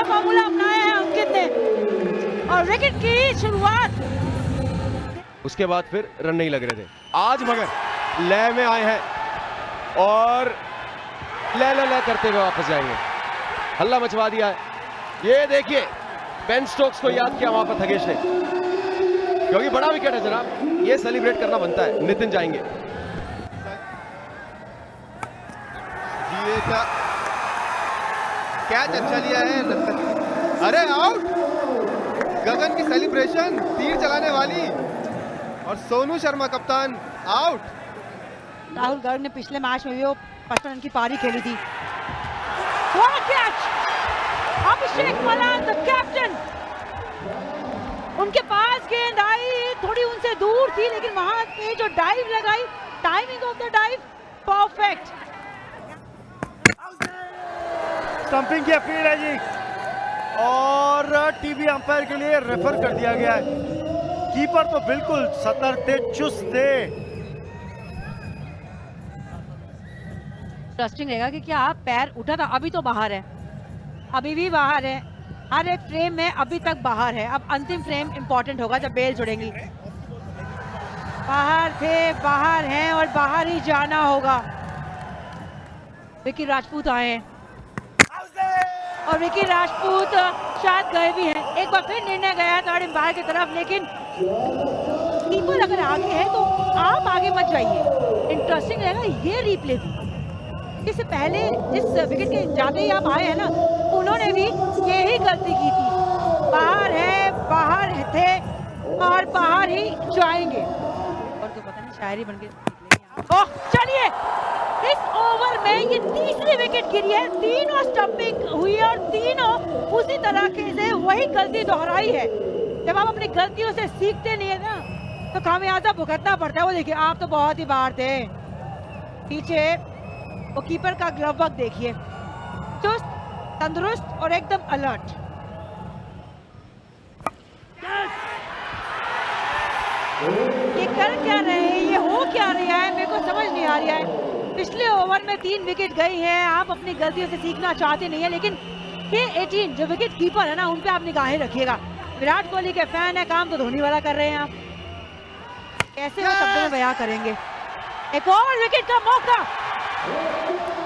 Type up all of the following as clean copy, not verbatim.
नया फॉर्मूला अपनाया है अंकित ने और विकेट की शुरुआत। उसके बाद फिर रन नहीं लग रहे थे। आज मगर लय में आए हैं और लय करते हुए वापस जाएंगे। हल्ला मचवा दिया है। ये देखिए बेन स्टोक्स को याद किया वहां पर थगेश ने, क्योंकि बड़ा विकेट है जनाब, ये सेलिब्रेट करना बनता है। नितिन जाएंगे। ये कैच अच्छा लिया है। अरे आउट। गगन की सेलिब्रेशन, तीर चलाने वाली, और सोनू शर्मा कप्तान आउट। राहुल गर्ग ने पिछले मैच में भी वो 55 रन की पारी खेली थी। What a catch! Abhishek Malan the captain, उनके पास गेंद आई, थोड़ी उनसे दूर थी, लेकिन वहां पे जो डाइव लगाई, timing of the dive perfect. Stumping की अपील है जी, और टीवी अंपायर के लिए रेफर कर दिया गया है। कीपर तो बिल्कुल सतर्क थे, चुस्त थे। इंटरेस्टिंग रहेगा कि क्या पैर उठा था, अभी तो बाहर है, अभी भी बाहर है, हर एक फ्रेम में अभी तक बाहर है। अब अंतिम फ्रेम इंपॉर्टेंट होगा जब बेल जुड़ेंगी। बाहर थे, बाहर हैं और बाहर ही जाना होगा। विकी राजपूत आए हैं और विकी राजपूत शायद गए भी हैं। एक बार फिर निर्णय गया थर्ड एम्पायर की तरफ, लेकिन कीपर अगर आगे है तो आप आगे मत जाइए। इंटरेस्टिंग रहेगा ये रिप्ले भी। इससे पहले जिस विकेट के जाते ही आप आए हैं ना, उन्होंने भी यही गलती की थी। बाहर है, बाहर थे और बाहर ही जाएंगे। और तो पता नहीं शायरी बन के ओह चलिए, इस ओवर में ये तीसरी विकेट गिरी है। तीनों स्टंपिंग हुई है और तीनों उसी तरह से वही गलती दोहराई है। जब आप अपनी गलतियों से सीखते नहीं है ना, तो खामियाजा भुगतना पड़ता है। वो देखिए, आप तो बहुत ही बाहर थे। पीछे वो कीपर का ग्लव वर्क देखिए, चुस्त, तंदुरुस्त और एकदम अलर्ट। ये कर क्या रहे हैं, ये हो क्या रहा है, मेरे को समझ नहीं आ रहा है। पिछले ओवर में 3 विकेट गई हैं। आप अपनी गलतियों से सीखना चाहते नहीं है, लेकिन ये 18 जो विकेट कीपर है ना, उन पे आप निगाहें रखिएगा। विराट कोहली के फैन है, काम तो धोनी वाला कर रहे हैं आप। कैसे वो शब्दों में बयां करेंगे। एक और विकेट का मौका।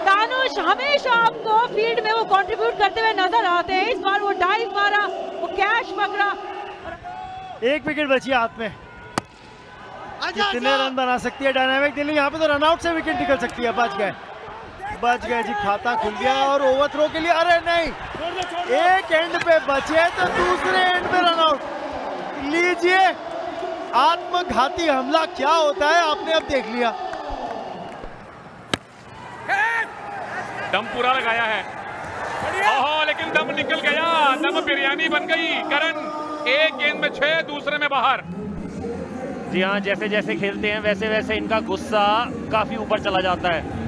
दानुश हमेशा आपको फील्ड में वो कंट्रीब्यूट करते हुए नजर आते हैं। इस बार वो डाइव मारा, वो कैच पकड़ा। एक विकेट बची हाथ में। कितने रन बना सकती है डायनामिक दिल्ली। यहाँ पे तो रनआउट से विकेट निकल सकती है। बच गए जी, खाता खुल गया और ओवर थ्रो के लिए। अरे नहीं, एक एंड पे बचे तो दूसरे एंड पे रनआउट। लीजिए, आत्मघाती हमला क्या होता है आपने अब देख लिया। दम पूरा लगाया है, ओहो, लेकिन दम निकल गया। दम बिरयानी बन गई। करण एक गेंद में 6, दूसरे में बाहर। जी हाँ, जैसे जैसे खेलते हैं वैसे वैसे इनका गुस्सा काफी ऊपर चला जाता है।